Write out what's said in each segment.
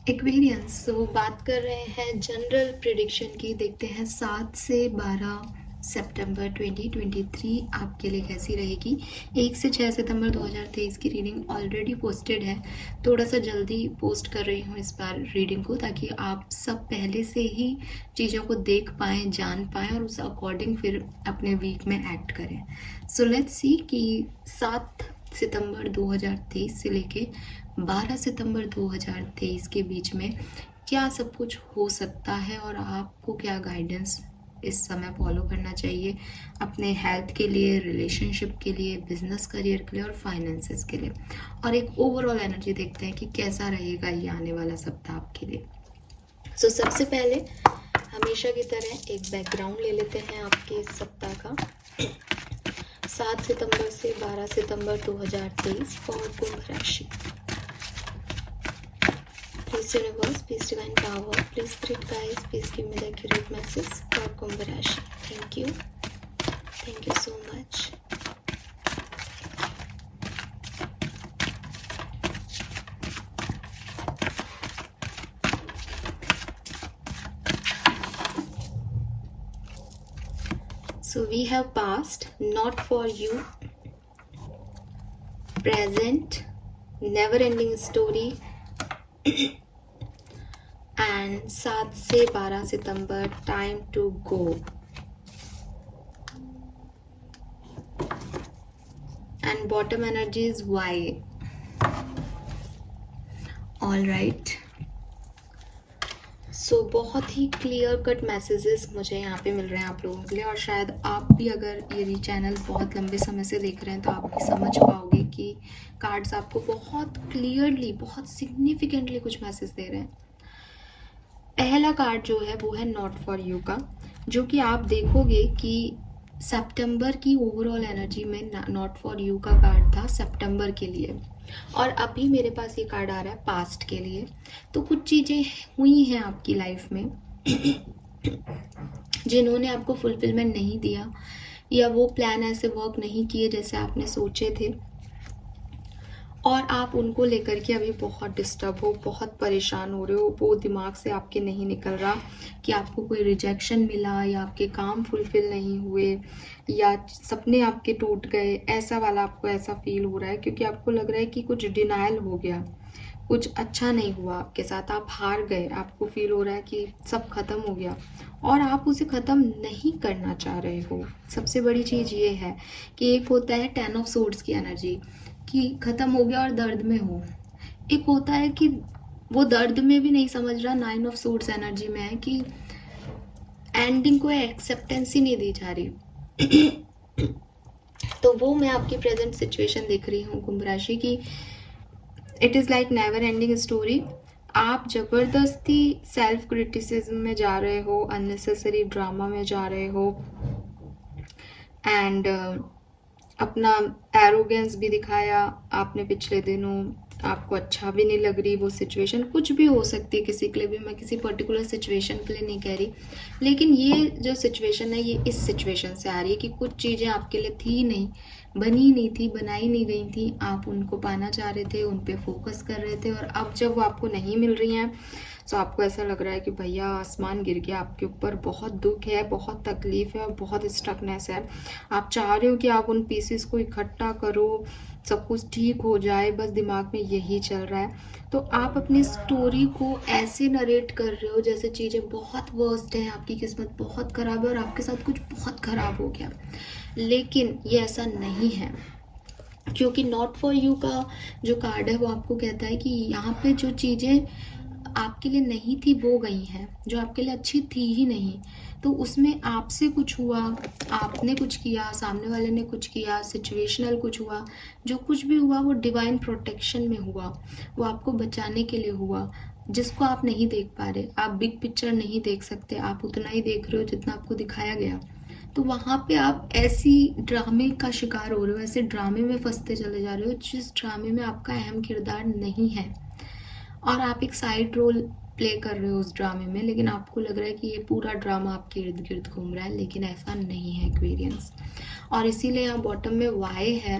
Aquarians, तो बात कर रहे हैं जनरल प्रिडिक्शन की। देखते हैं 7 से 12 सितंबर 2023 आपके लिए कैसी रहेगी। 1 से 6 सितंबर 2023 की रीडिंग ऑलरेडी पोस्टेड है। थोड़ा सा जल्दी पोस्ट कर रही हूँ इस बार रीडिंग को, ताकि आप सब पहले से ही चीज़ों को देख पाएँ, जान पाएँ और उस अकॉर्डिंग फिर अपने वीक में एक्ट करें। सो लेट्स सी कि 7 सितंबर 2023 से लेके 12 सितंबर 2023 के बीच में क्या सब कुछ हो सकता है और आपको क्या गाइडेंस इस समय फॉलो करना चाहिए अपने हेल्थ के लिए, रिलेशनशिप के लिए, बिजनेस करियर के लिए और फाइनेंसेस के लिए। और एक ओवरऑल एनर्जी देखते हैं कि कैसा रहेगा ये आने वाला सप्ताह आपके लिए। सो सबसे पहले हमेशा की तरह एक बैकग्राउंड ले लेते हैं आपके इस सप्ताह का। 7 सितंबर से 12 सितंबर 2023 फॉर कुंभ राशि। Please universe, please divine power, please spirit guides, please give me the accurate message for Kumbh Rashi. Thank you. Thank you so much. So we have past, not for you, present, never ending story, and 7 से 12 सितंबर time to go. And bottom energy is why. All right. सो बहुत ही clear cut messages मुझे यहाँ पे मिल रहे हैं आप लोगों के लिए। और शायद आप भी अगर ये चैनल बहुत लंबे समय से देख रहे हैं तो आप भी समझ पाओगे कि कार्ड्स आपको बहुत क्लियरली, बहुत सिग्निफिकेंटली कुछ मैसेज दे रहे हैं। पहला कार्ड जो है वो है नॉट फॉर यू का, जो कि आप देखोगे कि सितंबर की ओवरऑल एनर्जी में नॉट फॉर यू का कार्ड था सितंबर के लिए, और अभी मेरे पास ये कार्ड आ रहा है पास्ट के लिए। तो कुछ चीज़ें हुई हैं आपकी लाइफ में जिन्होंने आपको फुलफिलमेंट नहीं दिया, या वो प्लान ऐसे वर्क नहीं किए जैसे आपने सोचे थे, और आप उनको लेकर के अभी बहुत डिस्टर्ब हो, बहुत परेशान हो रहे हो। वो दिमाग से आपके नहीं निकल रहा कि आपको कोई रिजेक्शन मिला, या आपके काम फुलफिल नहीं हुए, या सपने आपके टूट गए, ऐसा वाला आपको ऐसा फील हो रहा है। क्योंकि आपको लग रहा है कि कुछ डिनायल हो गया, कुछ अच्छा नहीं हुआ आपके साथ, आप हार गए। आपको फील हो रहा है कि सब खत्म हो गया और आप उसे ख़त्म नहीं करना चाह रहे हो। सबसे बड़ी चीज़ ये है कि एक होता है 10 ऑफ सोर्ड्स की एनर्जी कि ख़त्म हो गया और दर्द में हो। एक होता है कि वो दर्द में भी नहीं समझ रहा, 9 ऑफ सोर्ड्स एनर्जी में है कि एंडिंग को एक्सेप्टेंस ही नहीं दी जा रही। तो वो मैं आपकी प्रेजेंट सिचुएशन देख रही हूँ कुंभ राशि की। It is like never ending story. आप ज़बरदस्ती सेल्फ क्रिटिसिज्म में जा रहे हो, अननेसेसरी ड्रामा में जा रहे हो, एंड अपना एरोगेंस भी दिखाया आपने पिछले दिनों। आपको अच्छा भी नहीं लग रही वो सिचुएशन, कुछ भी हो सकती है किसी के लिए भी, मैं किसी पर्टिकुलर सिचुएशन के लिए नहीं कह रही। लेकिन ये जो सिचुएशन है ये इस सिचुएशन से आ रही है कि कुछ चीज़ें आपके लिए थी नहीं, बनी नहीं थी, बनाई नहीं गई थी, आप उनको पाना चाह रहे थे, उन पे फोकस कर रहे थे, और अब जब वो आपको नहीं मिल रही हैं तो आपको ऐसा लग रहा है कि भैया आसमान गिर गया आपके ऊपर। बहुत दुख है, बहुत तकलीफ है और बहुत स्टकनेस है। आप चाह रहे हो कि आप उन पीसेस को इकट्ठा करो, सब कुछ ठीक हो जाए, बस दिमाग में यही चल रहा है। तो आप अपनी स्टोरी को ऐसे नरेट कर रहे हो जैसे चीज़ें बहुत वर्स्ट हैं, आपकी किस्मत बहुत ख़राब है और आपके साथ कुछ बहुत ख़राब हो गया। लेकिन ये ऐसा नहीं है, क्योंकि नॉट फॉर यू का जो कार्ड है वो आपको कहता है कि यहाँ पे जो चीज़ें आपके लिए नहीं थी वो गई हैं, जो आपके लिए अच्छी थी ही नहीं। तो उसमें आपसे कुछ हुआ, आपने कुछ किया, सामने वाले ने कुछ किया, सिचुएशनल कुछ हुआ। जो कुछ भी हुआ वो डिवाइन प्रोटेक्शन में हुआ, वो आपको बचाने के लिए हुआ, जिसको आप नहीं देख पा रहे। आप बिग पिक्चर नहीं देख सकते, आप उतना ही देख रहे हो जितना आपको दिखाया गया। तो वहाँ पे आप ऐसी ड्रामे का शिकार हो रहे हो, ऐसे ड्रामे में फंसते चले जा रहे हो जिस ड्रामे में आपका अहम किरदार नहीं है, और आप एक साइड रोल प्ले कर रहे हो उस ड्रामे में। लेकिन आपको लग रहा है कि ये पूरा ड्रामा आपके इर्द गिर्द घूम रहा है, लेकिन ऐसा नहीं है एक्वेरियंस। और इसीलिए यहाँ बॉटम में वाई है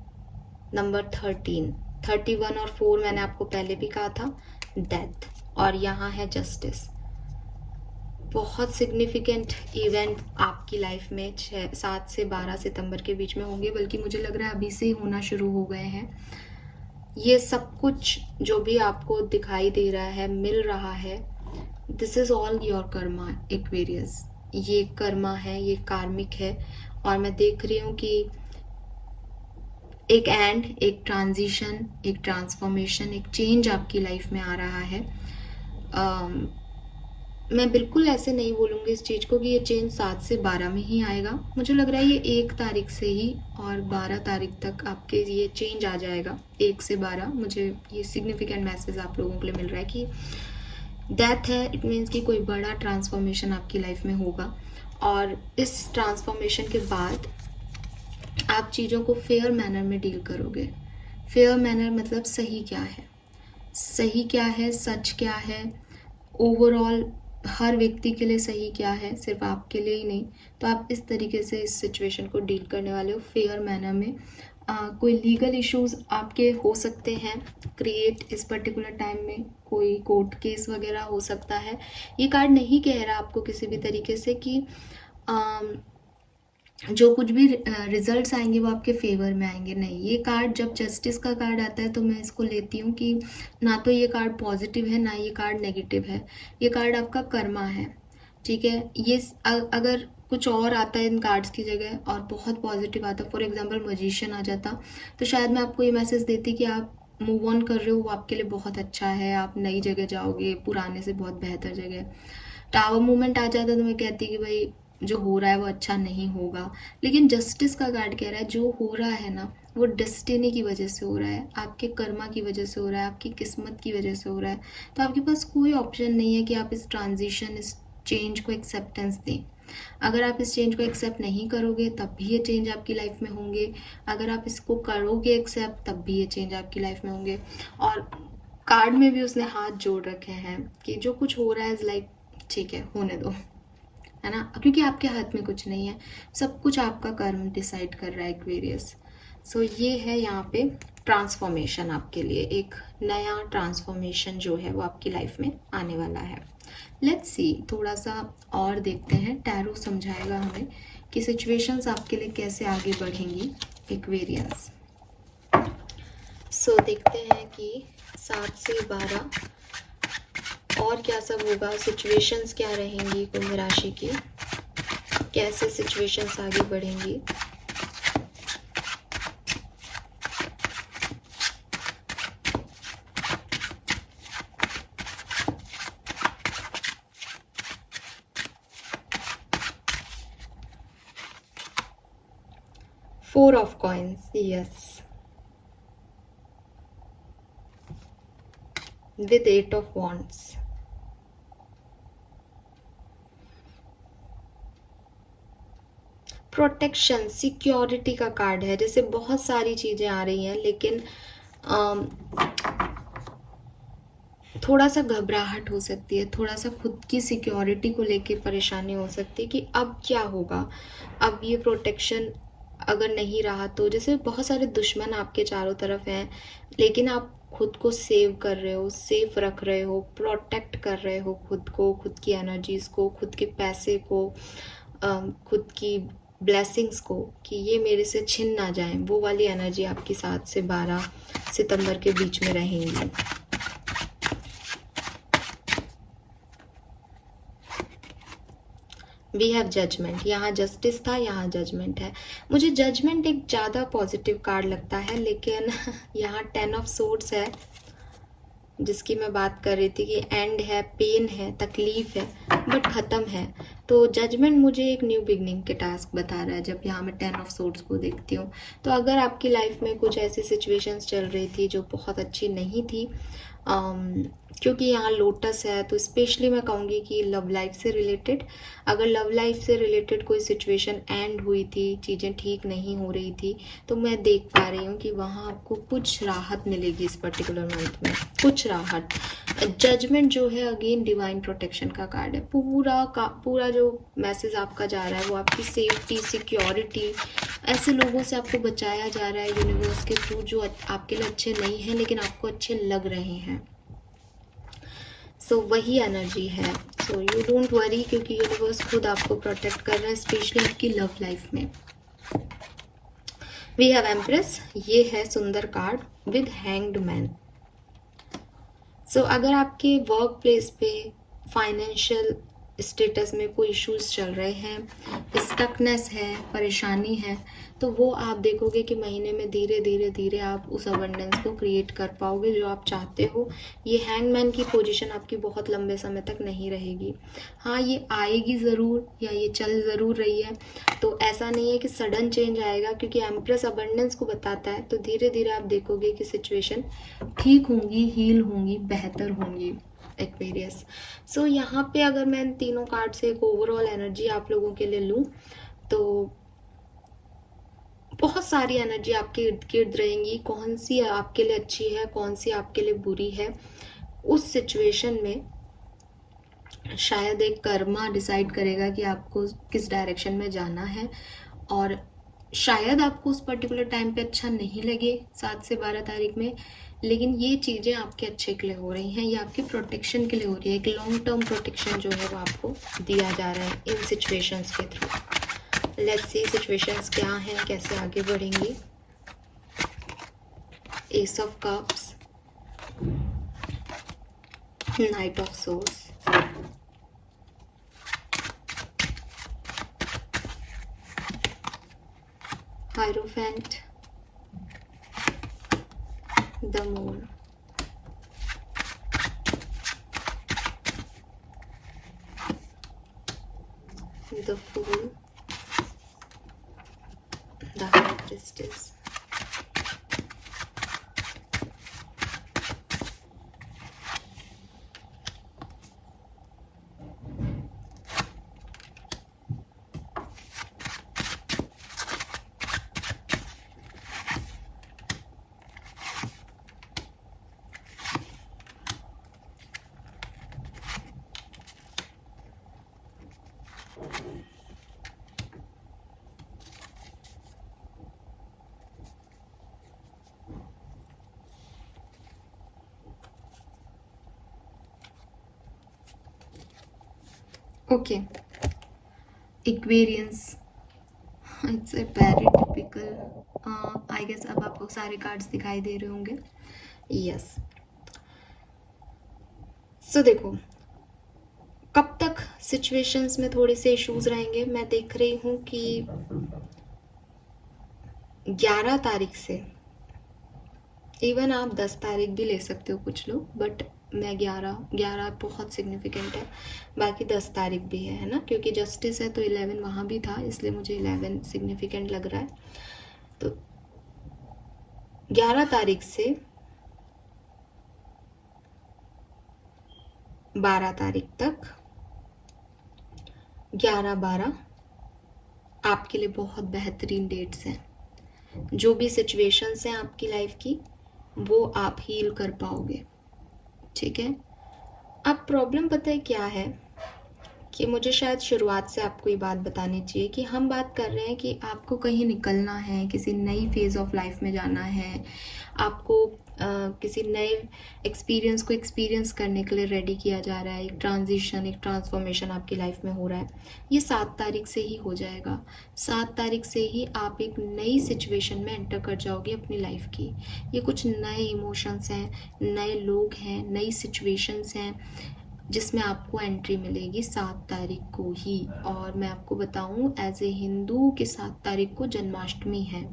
नंबर 13, 31 और 4 मैंने आपको पहले भी कहा था, डेथ, और यहाँ है जस्टिस। बहुत सिग्निफिकेंट इवेंट आपकी लाइफ में 7 से 12 सितंबर के बीच में होंगे, बल्कि मुझे लग रहा है अभी से ही होना शुरू हो गए हैं। ये सब कुछ जो भी आपको दिखाई दे रहा है, मिल रहा है, this is all your Karma Aquarius. ये कर्मा है, ये कार्मिक है, और मैं देख रही हूँ कि एक एंड, एक ट्रांजिशन, एक ट्रांसफॉर्मेशन, एक चेंज आपकी लाइफ में आ रहा है। मैं बिल्कुल ऐसे नहीं बोलूँगी इस चीज़ को कि ये चेंज 7 से 12 में ही आएगा। मुझे लग रहा है ये 1 तारीख से ही और 12 तारीख तक आपके ये चेंज आ जाएगा। 1 से 12 मुझे ये सिग्निफिकेंट मैसेज आप लोगों के लिए मिल रहा है कि डेथ है, इट मीन्स कि कोई बड़ा ट्रांसफॉर्मेशन आपकी लाइफ में होगा, और इस ट्रांसफॉर्मेशन के बाद आप चीज़ों को फेयर मैनर में डील करोगे। फेयर मैनर मतलब सही क्या है, सही क्या है, सच क्या है, ओवरऑल हर व्यक्ति के लिए सही क्या है, सिर्फ आपके लिए ही नहीं। तो आप इस तरीके से इस सिचुएशन को डील करने वाले हो फेयर मैनर में। कोई लीगल इश्यूज आपके हो सकते हैं क्रिएट इस पर्टिकुलर टाइम में, कोई कोर्ट केस वगैरह हो सकता है। ये कार्ड नहीं कह रहा आपको किसी भी तरीके से कि जो कुछ भी रिजल्ट्स आएंगे वो आपके फेवर में आएंगे, नहीं। ये कार्ड जब जस्टिस का कार्ड आता है तो मैं इसको लेती हूँ कि ना तो ये कार्ड पॉजिटिव है, ना ये कार्ड नेगेटिव है। ये कार्ड आपका कर्मा है, ठीक है। ये अगर कुछ और आता है इन कार्ड्स की जगह और बहुत पॉजिटिव आता, फॉर एग्जांपल मजिशियन आ जाता, तो शायद मैं आपको ये मैसेज देती कि आप मूव ऑन कर रहे हो, वो आपके लिए बहुत अच्छा है, आप नई जगह जाओगे, पुराने से बहुत बेहतर जगह। टावर मूवमेंट आ जाता तो मैं कहती कि भाई जो हो रहा है वो अच्छा नहीं होगा। लेकिन जस्टिस का कार्ड कह रहा है जो हो रहा है ना वो डेस्टिनी की वजह से हो रहा है, आपके कर्मा की वजह से हो रहा है, आपकी किस्मत की वजह से हो रहा है। तो आपके पास कोई ऑप्शन नहीं है कि आप इस ट्रांजिशन, इस चेंज को एक्सेप्टेंस दें। अगर आप इस चेंज को एक्सेप्ट नहीं करोगे तब भी ये चेंज आपकी लाइफ में होंगे, अगर आप इसको करोगे एक्सेप्ट तब भी ये चेंज आपकी लाइफ में होंगे। और कार्ड में भी उसने हाथ जोड़ रखे हैं कि जो कुछ हो रहा है इज लाइक ठीक है, होने दो, है ना, क्योंकि आपके हाथ में कुछ नहीं है, सब कुछ आपका कर्म डिसाइड कर रहा है एक्वेरियस। सो ये है यहाँ पे ट्रांसफॉर्मेशन आपके लिए, एक नया ट्रांसफॉर्मेशन जो है वो आपकी लाइफ में आने वाला है। लेट्स सी, थोड़ा सा और देखते हैं, टैरो समझाएगा हमें कि सिचुएशंस आपके लिए कैसे आगे बढ़ेंगी एक्वेरियस। सो देखते हैं कि 7 से 12 और क्या सब होगा, सिचुएशंस क्या रहेंगी कुंभ राशि की, कैसे सिचुएशंस आगे बढ़ेंगी। Four of coins, yes, with 8 of wands. Protection, security का कार्ड है। जैसे बहुत सारी चीजें आ रही हैं, लेकिन थोड़ा सा घबराहट हो सकती है, थोड़ा सा खुद की सिक्योरिटी को लेके परेशानी हो सकती है कि अब क्या होगा, अब ये प्रोटेक्शन अगर नहीं रहा तो। जैसे बहुत सारे दुश्मन आपके चारों तरफ हैं, लेकिन आप खुद को सेव कर रहे हो, सेफ रख रहे हो, प्रोटेक्ट कर रहे हो खुद को, खुद की एनर्जीज को, खुद के पैसे को, खुद की ब्लेसिंग्स को, कि ये मेरे से छिन ना जाए। वो वाली एनर्जी आपकी 7 से 12 सितंबर के बीच में रहेंगी। वी हैव जजमेंट, यहाँ जस्टिस था, यहाँ जजमेंट है। मुझे जजमेंट एक ज़्यादा पॉजिटिव कार्ड लगता है, लेकिन यहाँ 10 ऑफ सोर्ड्स है जिसकी मैं बात कर रही थी कि एंड है, पेन है, तकलीफ है, बट ख़त्म है। तो जजमेंट मुझे एक न्यू बिगनिंग के टास्क बता रहा है जब यहाँ मैं 10 ऑफ सोर्ड्स को देखती हूँ। तो अगर आपकी लाइफ में कुछ ऐसी सिचुएशंस चल रही थी जो बहुत अच्छी नहीं थी, क्योंकि यहाँ लोटस है, तो स्पेशली मैं कहूँगी कि लव लाइफ से रिलेटेड, अगर लव लाइफ से रिलेटेड कोई सिचुएशन एंड हुई थी, चीज़ें ठीक नहीं हो रही थी, तो मैं देख पा रही हूँ कि वहाँ आपको कुछ राहत मिलेगी इस पर्टिकुलर मंथ में, कुछ राहत। जजमेंट जो है अगेन डिवाइन प्रोटेक्शन का कार्ड है। पूरा जो जो मैसेज आपका जा रहा है वो आपकी सेफ्टी, सिक्योरिटी, ऐसे लोगों से आपको बचाया जा रहा है यूनिवर्स के थ्रू जो आपके लिए अच्छे नहीं हैं लेकिन आपको अच्छे लग रहे हैं। सो वही एनर्जी है। सो यू डोंट वरी, क्योंकि यूनिवर्स खुद आपको प्रोटेक्ट कर रहा है, स्पेशली आपकी लव लाइफ में। वी हैव एम्प्रेस, ये है सुंदर कार्ड विद हैंग्ड मैन। सो अगर आपके वर्क प्लेस पे फाइनेंशियल स्टेटस में कोई इश्यूज चल रहे हैं, स्टकनेस है, परेशानी है, तो वो आप देखोगे कि महीने में धीरे धीरे धीरे आप उस अबंडेंस को क्रिएट कर पाओगे जो आप चाहते हो। ये हैंगमैन की पोजीशन आपकी बहुत लंबे समय तक नहीं रहेगी। हाँ, ये आएगी ज़रूर या ये चल ज़रूर रही है, तो ऐसा नहीं है कि सडन चेंज आएगा, क्योंकि एम्प्रेस अबंडेंस को बताता है। तो धीरे धीरे आप देखोगे कि सिचुएशन ठीक होंगी, हील होंगी, बेहतर होंगी एक्वेरियस। सो यहाँ पे अगर मैं इन तीनों कार्ड से एक ओवरऑल एनर्जी आप लोगों के लिए लूँ तो बहुत सारी एनर्जी आपके इर्द गिर्द रहेंगी। कौन सी आपके लिए अच्छी है, कौन सी आपके लिए बुरी है, उस सिचुएशन में शायद एक कर्मा डिसाइड करेगा कि आपको किस डायरेक्शन में जाना है। और शायद आपको उस पर्टिकुलर टाइम पे अच्छा नहीं लगे 7 से 12 तारीख में, लेकिन ये चीज़ें आपके अच्छे के लिए हो रही हैं, ये आपके प्रोटेक्शन के लिए हो रही है। एक लॉन्ग टर्म प्रोटेक्शन जो है वो आपको दिया जा रहा है इन सिचुएशंस के थ्रू। लेट्स सी सिचुएशंस क्या हैं, कैसे आगे बढ़ेंगी। Ace of cups, knight of swords, hierophant, the moon, the fool, the high priestess, okay aquarians, it's a very typical, I guess अब आपको सारे कार्ड्स दिखाई दे रहे होंगे। यस सो देखो, कब तक सिचुएशंस में थोड़े से इश्यूज रहेंगे। मैं देख रही हूँ कि 11 तारीख से, इवन आप 10 तारीख भी ले सकते हो कुछ लोग, बट मैं 11 बहुत सिग्निफिकेंट है, बाकी 10 तारीख भी है ना, क्योंकि जस्टिस है तो 11 वहाँ भी था, इसलिए मुझे 11 सिग्निफिकेंट लग रहा है। तो 11 तारीख से 12 तारीख तक, 11-12 आपके लिए बहुत बेहतरीन डेट्स हैं। जो भी सिचुएशंस हैं आपकी लाइफ की, वो आप हील कर पाओगे, ठीक है। अब प्रॉब्लम पता है क्या है, कि मुझे शायद शुरुआत से आपको ये बात बतानी चाहिए कि हम बात कर रहे हैं कि आपको कहीं निकलना है, किसी नई फेज़ ऑफ लाइफ में जाना है, आपको किसी नए एक्सपीरियंस को एक्सपीरियंस करने के लिए रेडी किया जा रहा है। एक ट्रांजिशन, एक ट्रांसफॉर्मेशन आपकी लाइफ में हो रहा है। ये 7 तारीख से ही हो जाएगा। 7 तारीख से ही आप एक नई सिचुएशन में एंटर कर जाओगे अपनी लाइफ की। ये कुछ नए इमोशंस हैं, नए लोग हैं, नई सिचुएशंस हैं जिसमें आपको एंट्री मिलेगी 7 तारीख को ही। और मैं आपको बताऊं, एज ए हिंदू कि 7 तारीख को जन्माष्टमी है,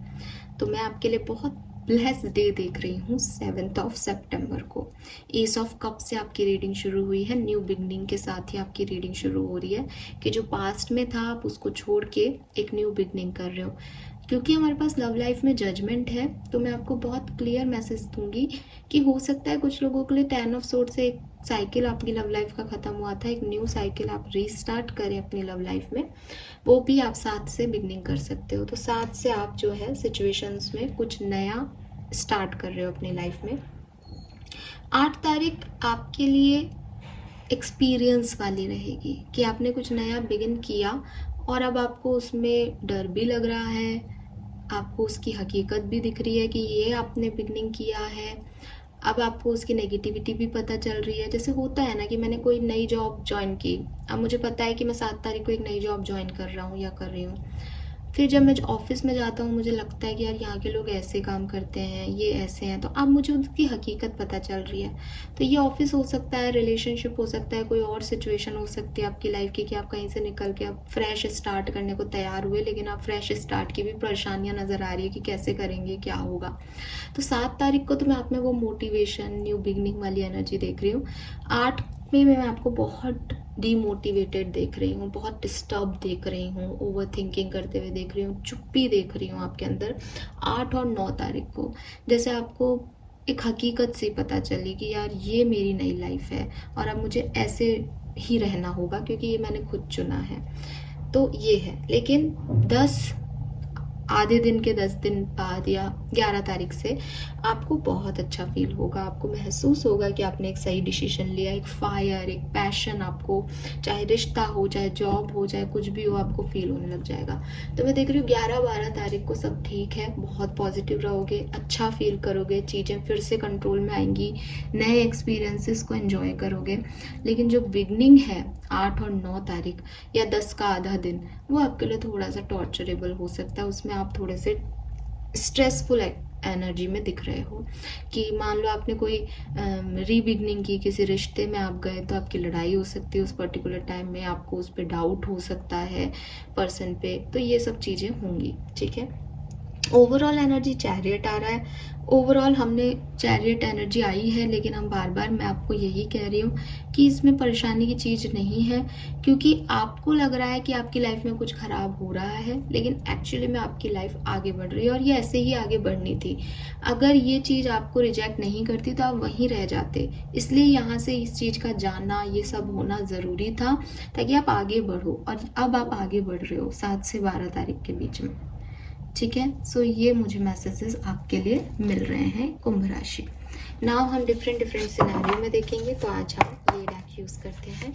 तो मैं आपके लिए बहुत ब्लेस्ड डे देख रही हूँ 7 सितंबर को। एस ऑफ कप से आपकी रीडिंग शुरू हुई है, न्यू बिगनिंग के साथ ही आपकी रीडिंग शुरू हो रही है कि जो पास्ट में था आप उसको छोड़ के एक न्यू बिगनिंग कर रहे हो। क्योंकि हमारे पास लव लाइफ में जजमेंट है, तो मैं आपको बहुत क्लियर मैसेज दूंगी कि हो सकता है कुछ लोगों के लिए 10 ऑफ सोर्ड से एक साइकिल आपकी लव लाइफ का ख़त्म हुआ था, एक न्यू साइकिल आप रीस्टार्ट करें अपनी लव लाइफ में, वो भी आप 7 से बिगनिंग कर सकते हो। तो 7 से आप जो है सिचुएशंस में कुछ नया स्टार्ट कर रहे हो अपनी लाइफ में। 8 तारीख आपके लिए एक्सपीरियंस वाली रहेगी कि आपने कुछ नया बिगिन किया और अब आपको उसमें डर भी लग रहा है, आपको उसकी हकीकत भी दिख रही है कि ये आपने बिगनिंग किया है। अब आपको उसकी नेगेटिविटी भी पता चल रही है। जैसे होता है ना कि मैंने कोई नई जॉब ज्वाइन की, अब मुझे पता है कि मैं 7 तारीख को एक नई जॉब ज्वाइन कर रहा हूँ या कर रही हूँ। फिर जब मैं ऑफिस में जाता हूँ मुझे लगता है कि यार यहाँ के लोग ऐसे काम करते हैं, ये ऐसे हैं, तो अब मुझे उसकी हकीकत पता चल रही है। तो ये ऑफिस हो सकता है, रिलेशनशिप हो सकता है, कोई और सिचुएशन हो सकती है आपकी लाइफ की कि आप कहीं से निकल के अब फ्रेश स्टार्ट करने को तैयार हुए, लेकिन आप फ्रेश स्टार्ट की भी परेशानियाँ नज़र आ रही है कि कैसे करेंगे, क्या होगा। तो 7 तारीख को तो मैं आप में वो मोटिवेशन, न्यू बिगनिंग वाली एनर्जी देख रही हूँ। 8 में मैं आपको बहुत डीमोटिवेटेड देख रही हूँ, बहुत डिस्टर्ब देख रही हूँ, ओवर थिंकिंग करते हुए देख रही हूँ, चुप्पी देख रही हूँ आपके अंदर। 8 और 9 तारीख को जैसे आपको एक हकीकत से पता चली कि यार ये मेरी नई लाइफ है और अब मुझे ऐसे ही रहना होगा क्योंकि ये मैंने खुद चुना है। तो ये है, लेकिन आधे दिन के 10 दिन बाद या 11 तारीख से आपको बहुत अच्छा फील होगा, आपको महसूस होगा कि आपने एक सही डिसीजन लिया, एक फायर, एक पैशन, आपको चाहे रिश्ता हो, चाहे जॉब हो, चाहे कुछ भी हो, आपको फील होने लग जाएगा। तो मैं देख रही हूँ 11-12 तारीख को सब ठीक है, बहुत पॉजिटिव रहोगे, अच्छा फील करोगे, चीज़ें फिर से कंट्रोल में आएंगी, नए एक्सपीरियंसेस को एंजॉय करोगे। लेकिन जो बिगनिंग है 8 और 9 तारीख या 10 का आधा दिन, वो आपके लिए थोड़ा सा टॉर्चरेबल हो सकता है। उसमें आप थोड़े से स्ट्रेसफुल एनर्जी में दिख रहे हो कि मान लो आपने कोई रीबिगनिंग की, किसी रिश्ते में आप गए तो आपकी लड़ाई हो सकती है उस पर्टिकुलर टाइम में, आपको उस पर डाउट हो सकता है पर्सन पे, तो ये सब चीज़ें होंगी। ठीक है, ओवरऑल एनर्जी चैरियट आ रहा है। ओवरऑल हमने चैरियट एनर्जी आई है, लेकिन हम बार बार मैं आपको यही कह रही हूँ कि इसमें परेशानी की चीज़ नहीं है, क्योंकि आपको लग रहा है कि आपकी लाइफ में कुछ ख़राब हो रहा है, लेकिन एक्चुअली में आपकी लाइफ आगे बढ़ रही है और ये ऐसे ही आगे बढ़नी थी। अगर ये चीज़ आपको रिजेक्ट नहीं करती तो आप वहीं रह जाते, इसलिए यहाँ से इस चीज़ का जानना, ये सब होना ज़रूरी था ताकि आप आगे बढ़ो, और अब आप आगे बढ़ रहे हो 7 से 12 तारीख के बीच में। ठीक है, सो ये मुझे मैसेजेस आपके लिए मिल रहे हैं कुंभ राशि। नाउ हम डिफरेंट सिनेरियो में देखेंगे। तो आज हम ये डेक यूज़ करते हैं,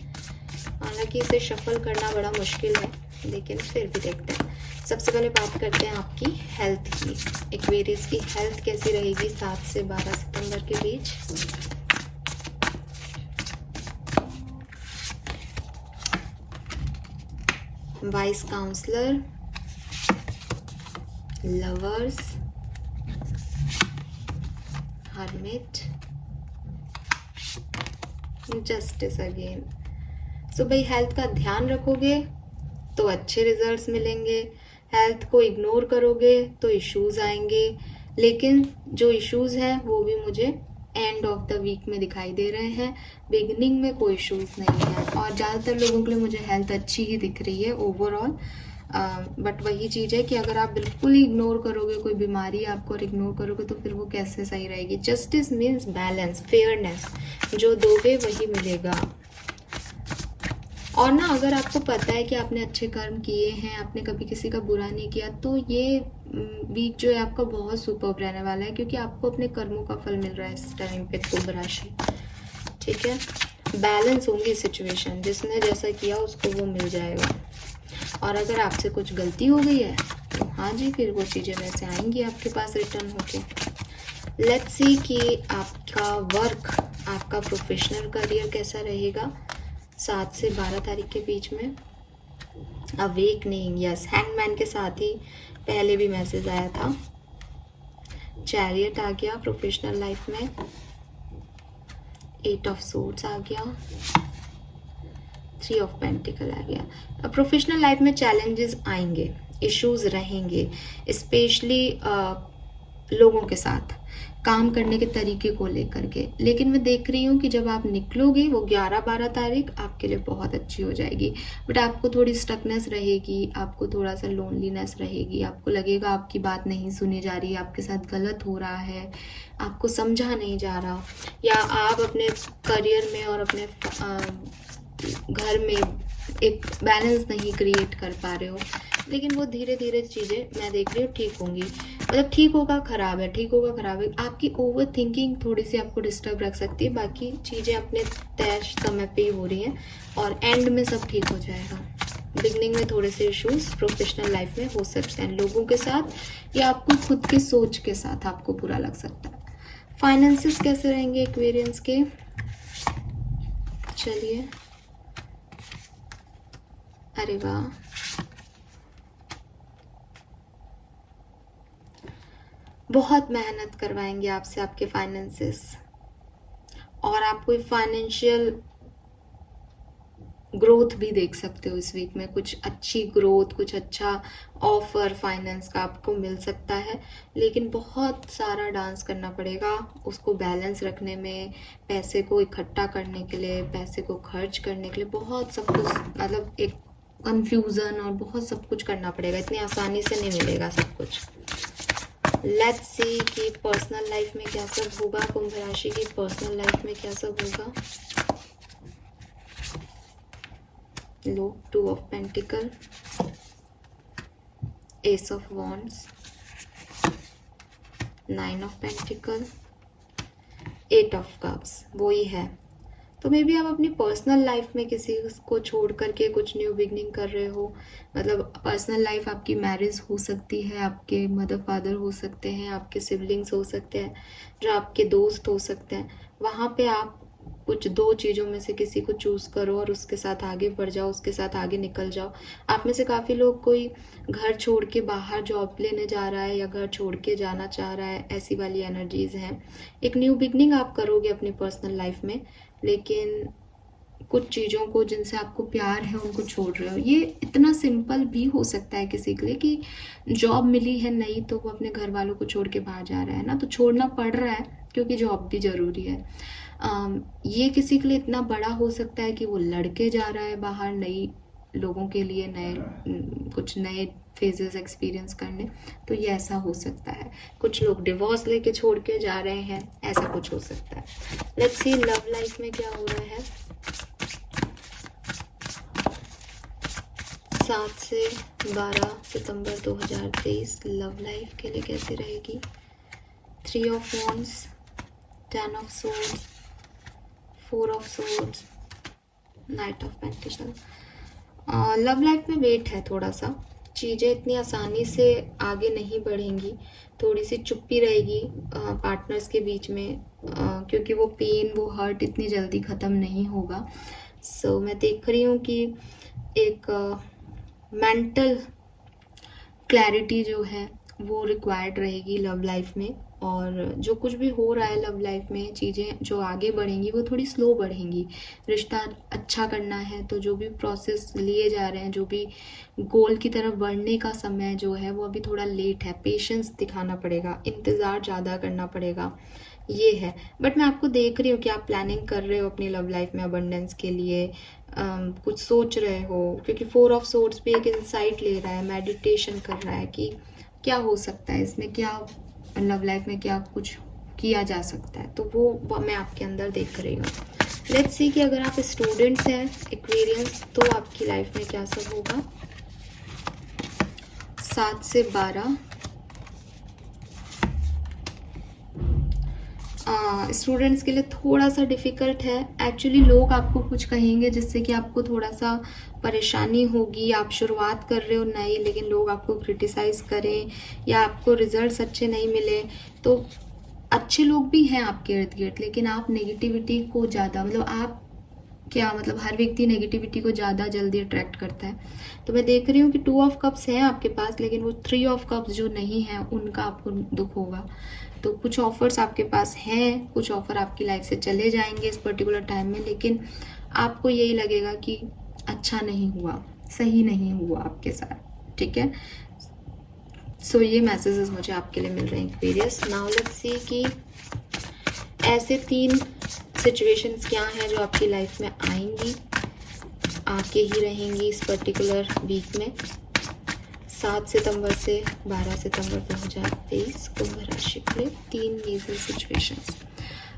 हालांकि इसे शफल करना बड़ा मुश्किल है, लेकिन फिर भी देखते हैं। सबसे पहले बात करते हैं आपकी हेल्थ की। एक्वेरियस की हेल्थ कैसी रहेगी 7 से 12 सितंबर के बीच। Vice counsellor, lovers, hermit, justice again. So भाई हेल्थ का ध्यान रखोगे तो अच्छे रिजल्ट्स मिलेंगे, हेल्थ को इग्नोर करोगे तो इश्यूज आएंगे, लेकिन जो इश्यूज हैं वो भी मुझे एंड ऑफ द वीक में दिखाई दे रहे हैं, बिगनिंग में कोई इश्यूज नहीं है। और ज़्यादातर लोगों के लिए मुझे हेल्थ अच्छी ही दिख रही है ओवरऑल। बट वही चीज़ है कि अगर आप बिल्कुल ही इग्नोर करोगे, कोई बीमारी आपको इग्नोर करोगे, तो फिर वो कैसे सही रहेगी। जस्टिस मीन्स बैलेंस, फेयरनेस, जो दोगे वही मिलेगा। और ना अगर आपको पता है कि आपने अच्छे कर्म किए हैं, आपने कभी किसी का बुरा नहीं किया, तो ये वीक जो है आपका बहुत सुपर्ब रहने वाला है, क्योंकि आपको अपने कर्मों का फल मिल रहा है इस टाइम पे कुंभ राशि। ठीक है, बैलेंस होंगी सिचुएशन, जिसने जैसा किया उसको वो मिल जाएगा। और अगर आपसे कुछ गलती हो गई है तो हाँ जी, फिर वो चीज़ें वैसे आएंगी आपके पास रिटर्न होके। लेट्स सी कि आपका वर्क, आपका प्रोफेशनल करियर कैसा रहेगा 7 से 12 तारीख के बीच में। अवेकनिंग, यस, हैंगमैन के साथ ही पहले भी मैसेज आया था। चैरियट आ गया प्रोफेशनल लाइफ में, 8 ऑफ सोर्ड्स आ गया, 3 ऑफ पेंटिकल आ गया। प्रोफेशनल लाइफ में चैलेंजेस आएंगे, इश्यूज रहेंगे, स्पेशली लोगों के साथ काम करने के तरीके को लेकर के। लेकिन मैं देख रही हूँ कि जब आप निकलोगे वो 11-12 तारीख आपके लिए बहुत अच्छी हो जाएगी। बट आपको थोड़ी स्टकनेस रहेगी, आपको थोड़ा सा लोनलीनेस रहेगी, आपको लगेगा आपकी बात नहीं सुनी जा रही, आपके साथ गलत हो रहा है, आपको समझा नहीं जा रहा, या आप अपने करियर में और अपने घर में एक बैलेंस नहीं क्रिएट कर पा रहे हो। लेकिन वो धीरे धीरे चीज़ें मैं देख रही हूँ ठीक होंगी। मतलब ठीक होगा खराब है, ठीक होगा खराब है, आपकी ओवर थिंकिंग थोड़ी सी आपको डिस्टर्ब रख सकती है। बाकी चीज़ें अपने तय समय पे ही हो रही हैं और एंड में सब ठीक हो जाएगा। बिगनिंग में थोड़े से इश्यूज प्रोफेशनल लाइफ में हो सकते हैं, लोगों के साथ या आपको खुद की सोच के साथ आपको बुरा लग सकता है। फाइनेंसेस कैसे रहेंगे एक्वेरियंस के, चलिए, अरे वाह, बहुत मेहनत करवाएंगे आपसे आपके फाइनेंसेस, और आप कोई फाइनेंशियल ग्रोथ भी देख सकते हो इस वीक में। कुछ अच्छी ग्रोथ, कुछ अच्छा ऑफर फाइनेंस का आपको मिल सकता है, लेकिन बहुत सारा डांस करना पड़ेगा उसको बैलेंस रखने में, पैसे को इकट्ठा करने के लिए, पैसे को खर्च करने के लिए, बहुत सब कुछ, मतलब एक कंफ्यूजन और बहुत सब कुछ करना पड़ेगा, इतनी आसानी से नहीं मिलेगा सब कुछ। लेट्स सी कि पर्सनल लाइफ में क्या सब होगा, कुंभ राशि की पर्सनल लाइफ में क्या सब होगा। लो, 2 of pentacle, S of wands, 9 of pentacle, 8 of cups, वो ही है। तो मे बी आप अपनी पर्सनल लाइफ में किसी को छोड़ करके कुछ न्यू बिगनिंग कर रहे हो। मतलब पर्सनल लाइफ आपकी मैरिज हो सकती है, आपके मदर फादर हो सकते हैं, आपके सिबलिंग्स हो सकते हैं, जो आपके दोस्त हो सकते हैं। वहाँ पे आप कुछ 2 चीज़ों में से किसी को चूज़ करो और उसके साथ आगे बढ़ जाओ, उसके साथ आगे निकल जाओ। आप में से काफ़ी लोग कोई घर छोड़ के बाहर जॉब लेने जा रहा है या घर छोड़ के जाना चाह रहा है, ऐसी वाली एनर्जीज हैं। एक न्यू बिगनिंग आप करोगे अपनी पर्सनल लाइफ में, लेकिन कुछ चीज़ों को जिनसे आपको प्यार है उनको छोड़ रहे हो। ये इतना सिंपल भी हो सकता है किसी के लिए कि जॉब मिली है नई तो वो अपने घर वालों को छोड़ के बाहर जा रहा है ना, तो छोड़ना पड़ रहा है क्योंकि जॉब भी ज़रूरी है। ये किसी के लिए इतना बड़ा हो सकता है कि वो लड़के जा रहा है बाहर नई लोगों के लिए, कुछ नए फेजेस एक्सपीरियंस करने, तो ये ऐसा हो सकता है। कुछ लोग डिवोर्स लेके छोड़ के जा रहे हैं, ऐसा कुछ हो सकता है। लेट्स सी लव लाइफ में क्या हो रहा है। 7 से 12 सितंबर 2023 लव लाइफ के लिए कैसी रहेगी। 3 of wands, 10 of swords, 4 of swords, night of pentacle. Love life में वेट है थोड़ा सा, चीज़ें इतनी आसानी से आगे नहीं बढ़ेंगी, थोड़ी सी चुप्पी रहेगी पार्टनर्स के बीच में, क्योंकि वो पेन, वो हर्ट इतनी जल्दी ख़त्म नहीं होगा। सो मैं देख रही हूँ कि एक मेंटल क्लैरिटी जो है वो रिक्वायर्ड रहेगी लव लाइफ में, और जो कुछ भी हो रहा है लव लाइफ में, चीज़ें जो आगे बढ़ेंगी वो थोड़ी स्लो बढ़ेंगी। रिश्ता अच्छा करना है तो जो भी प्रोसेस लिए जा रहे हैं, जो भी गोल की तरफ बढ़ने का समय जो है वो अभी थोड़ा लेट है, पेशेंस दिखाना पड़ेगा, इंतज़ार ज़्यादा करना पड़ेगा, ये है। बट मैं आपको देख रही हूँ कि आप प्लानिंग कर रहे हो अपनी लव लाइफ में अबंडेंस के लिए, कुछ सोच रहे हो, क्योंकि 4 ऑफ सोर्ड्स भी एक इंसाइट ले रहा है, मेडिटेशन कर रहा है कि क्या हो सकता है इसमें, क्या लव लाइफ में क्या कुछ किया जा सकता है, तो वो मैं आपके अंदर देख रही हूँ। लेट्स सी कि अगर आप स्टूडेंट्स हैं एक्वेरियंस तो आपकी लाइफ में क्या सब होगा। 7 से 12 स्टूडेंट्स के लिए थोड़ा सा डिफ़िकल्ट है एक्चुअली। लोग आपको कुछ कहेंगे जिससे कि आपको थोड़ा सा परेशानी होगी। आप शुरुआत कर रहे हो नई, लेकिन लोग आपको क्रिटिसाइज़ करें या आपको रिजल्ट्स अच्छे नहीं मिले, तो अच्छे लोग भी हैं आपके इर्द गिर्द, लेकिन आप नेगेटिविटी को ज़्यादा, मतलब आप क्या, मतलब हर व्यक्ति नेगेटिविटी को ज़्यादा जल्दी अट्रैक्ट करता है। तो मैं देख रही हूँ कि 2 ऑफ कप्स हैं आपके पास, लेकिन वो 3 ऑफ कप्स जो नहीं है उनका आपको दुख होगा। तो कुछ ऑफर्स आपके पास हैं, कुछ ऑफर आपकी लाइफ से चले जाएंगे इस पर्टिकुलर टाइम में, लेकिन आपको यही लगेगा कि अच्छा नहीं हुआ, सही नहीं हुआ आपके साथ, ठीक है। सो ये मैसेजेस मुझे आपके लिए मिल रहे हैं एक्वेरियस। नाउ लेट्स सी कि ऐसे 3 सिचुएशंस क्या हैं जो आपकी लाइफ में आएंगी, आके ही रहेंगी इस पर्टिकुलर वीक में, 7 सितंबर से 12 सितंबर 2023 कुंभ राशि के लिए 3 लीगल सिचुएशंस।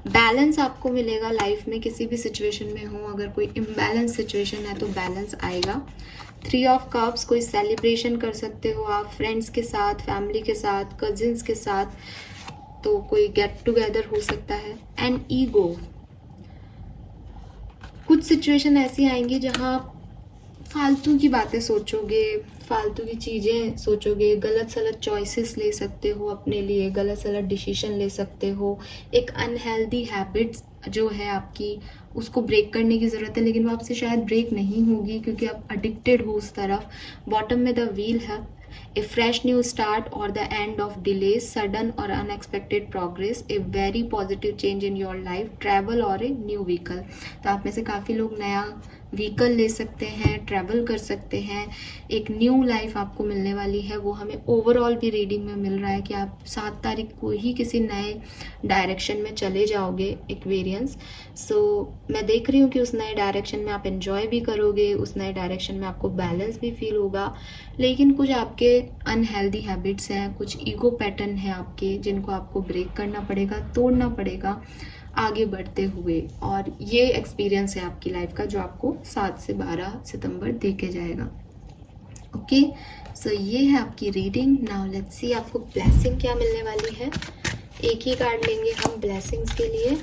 बैलेंस आपको मिलेगा लाइफ में, किसी भी सिचुएशन में हो, अगर कोई इम्बैलेंस सिचुएशन है तो बैलेंस आएगा। 3 ऑफ कप्स, कोई सेलिब्रेशन कर सकते हो आप फ्रेंड्स के साथ, फैमिली के साथ, कजिन्स के साथ, तो कोई गेट टुगेदर हो सकता है। एंड ईगो, कुछ सिचुएशन ऐसी आएंगी जहाँ फालतू की बातें सोचोगे, फालतू की चीज़ें सोचोगे, गलत सलत चॉइसेस ले सकते हो अपने लिए, गलत सलत डिसीजन ले सकते हो। एक अनहेल्दी हैबिट्स जो है आपकी, उसको ब्रेक करने की ज़रूरत है, लेकिन वो आपसे शायद ब्रेक नहीं होगी क्योंकि आप एडिक्टेड हो उस तरफ। बॉटम में द व्हील है, ए फ्रेश न्यू स्टार्ट और the end of delays, sudden और unexpected progress, a very positive change in your life, travel और ए न्यू व्हीकल। तो आप में से काफ़ी लोग नया व्हीकल ले सकते हैं, ट्रैवल कर सकते हैं, एक न्यू लाइफ आपको मिलने वाली है। वो हमें ओवरऑल भी रीडिंग में मिल रहा है कि आप 7 तारीख को ही किसी नए डायरेक्शन में चले जाओगे, एक्वेरियंस। सो मैं देख रही हूँ कि उस नए डायरेक्शन में आप एंजॉय भी करोगे, उस नए डायरेक्शन में आपको बैलेंस भी फील होगा। लेकिन कुछ आपके अनहेल्दी हैबिट्स हैं, कुछ ईगो पैटर्न है आपके, जिनको आपको ब्रेक करना पड़ेगा, तोड़ना पड़ेगा आगे बढ़ते हुए। और ये एक्सपीरियंस है आपकी लाइफ का जो आपको 7 से 12 सितंबर दे के जाएगा। ओके, सो ये है आपकी रीडिंग। नाउ लेट्स सी आपको ब्लेसिंग क्या मिलने वाली है। एक ही कार्ड लेंगे हम ब्लेसिंग्स के लिए।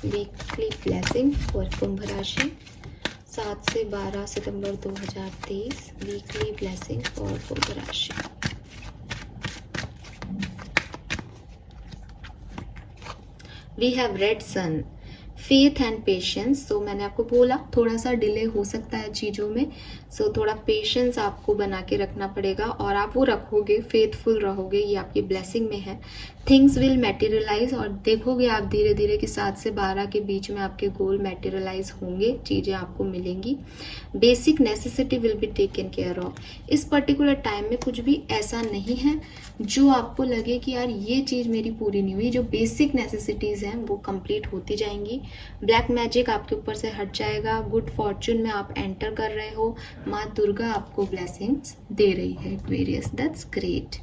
वीकली ब्लेसिंग फॉर कुंभ राशि 7 से 12 सितंबर 2023, वीकली ब्लेसिंग फॉर कुंभ राशि। We have red sun, faith and patience. So मैंने आपको बोला थोड़ा सा डिले हो सकता है चीज़ों में, सो थोड़ा पेशेंस आपको बना के रखना पड़ेगा और आप वो रखोगे, फेथफुल रहोगे, ये आपकी ब्लेसिंग में है। थिंग्स विल मैटेरियलाइज, और देखोगे आप धीरे धीरे कि 7 से 12 के बीच में आपके गोल मैटेरियलाइज होंगे, चीज़ें आपको मिलेंगी। Basic necessity will be taken care of. इस पर्टिकुलर टाइम में कुछ भी ऐसा नहीं है जो आपको लगे कि यार ये चीज़ मेरी पूरी नहीं हुई। जो बेसिक नेसेसिटीज़ हैं वो कंप्लीट होती जाएंगी। ब्लैक मैजिक आपके ऊपर से हट जाएगा। गुड फॉर्चून में आप एंटर कर रहे हो। माँ दुर्गा आपको ब्लेसिंग्स दे रही है Aquarius, that's great.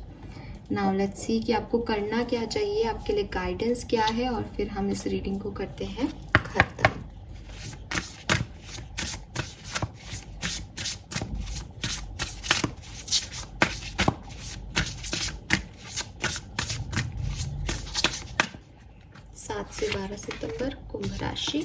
Now let's see कि आपको करना क्या चाहिए, आपके लिए गाइडेंस क्या है, और फिर हम इस रीडिंग को करते हैं खत्म। से 12 सितंबर कुंभ राशि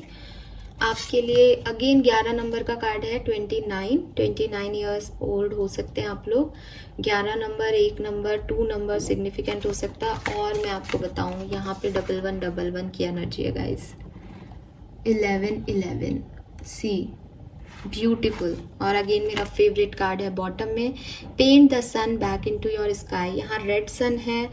आपके लिए अगेन 11 नंबर का कार्ड है। 29 ईयर्स ओल्ड हो सकते हैं आप लोग। 11 नंबर, 1 नंबर, 2 नंबर सिग्निफिकेंट हो सकता है। और मैं आपको बताऊं यहाँ पे 1111 की एनर्जी है गाइस। 11 see beautiful. और अगेन मेरा फेवरेट कार्ड है बॉटम में, paint the sun back into your sky. यहाँ रेड सन है,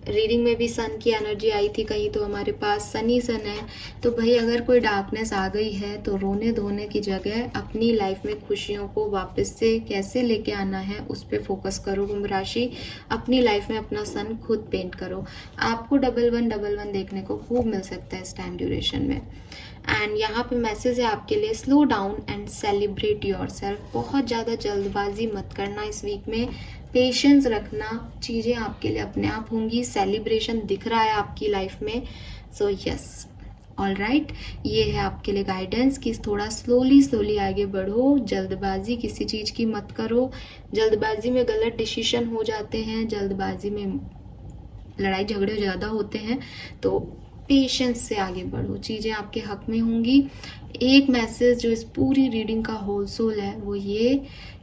रीडिंग में भी सन की एनर्जी आई थी कहीं, तो हमारे पास सनी सन है। तो भाई अगर कोई डार्कनेस आ गई है तो रोने धोने की जगह अपनी लाइफ में खुशियों को वापस से कैसे लेके आना है उस पर फोकस करो कुंभ राशि। अपनी लाइफ में अपना सन खुद पेंट करो। आपको 1111 देखने को खूब मिल सकता है इस टाइम ड्यूरेशन में। एंड यहाँ पे मैसेज है आपके लिए, slow down and celebrate your self. बहुत ज़्यादा जल्दबाजी मत करना इस वीक में, पेशेंस रखना, चीज़ें आपके लिए अपने आप होंगी। सेलिब्रेशन दिख रहा है आपकी लाइफ में। सो यस, ऑल राइट, ये है आपके लिए गाइडेंस कि थोड़ा स्लोली आगे बढ़ो, जल्दबाजी किसी चीज़ की मत करो। जल्दबाजी में गलत डिसीजन हो जाते हैं, जल्दबाजी में लड़ाई झगड़े ज़्यादा होते हैं। तो पेशेंस से आगे बढ़ो, चीज़ें आपके हक में होंगी। एक मैसेज जो इस पूरी रीडिंग का होल सोल है वो ये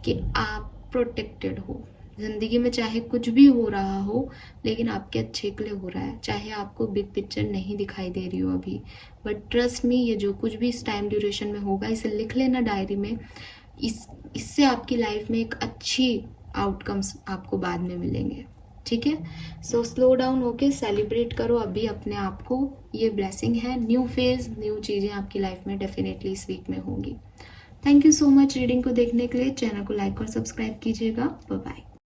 कि आप प्रोटेक्टेड हो। ज़िंदगी में चाहे कुछ भी हो रहा हो, लेकिन आपके अच्छे के लिए हो रहा है। चाहे आपको बिग पिक्चर नहीं दिखाई दे रही हो अभी, बट ट्रस्ट मी, ये जो कुछ भी इस टाइम ड्यूरेशन में होगा, इसे लिख लेना डायरी में। इससे आपकी लाइफ में एक अच्छी आउटकम्स आपको बाद में मिलेंगे, ठीक है। सो स्लो डाउन होके सेलिब्रेट करो अभी अपने आप को। ये ब्लेसिंग है, न्यू फेज, न्यू चीज़ें आपकी लाइफ में डेफिनेटली इस वीक में होंगी। Thank you so much reading को देखने के लिए। चैनल को लाइक और सब्सक्राइब कीजिएगा। Bye bye.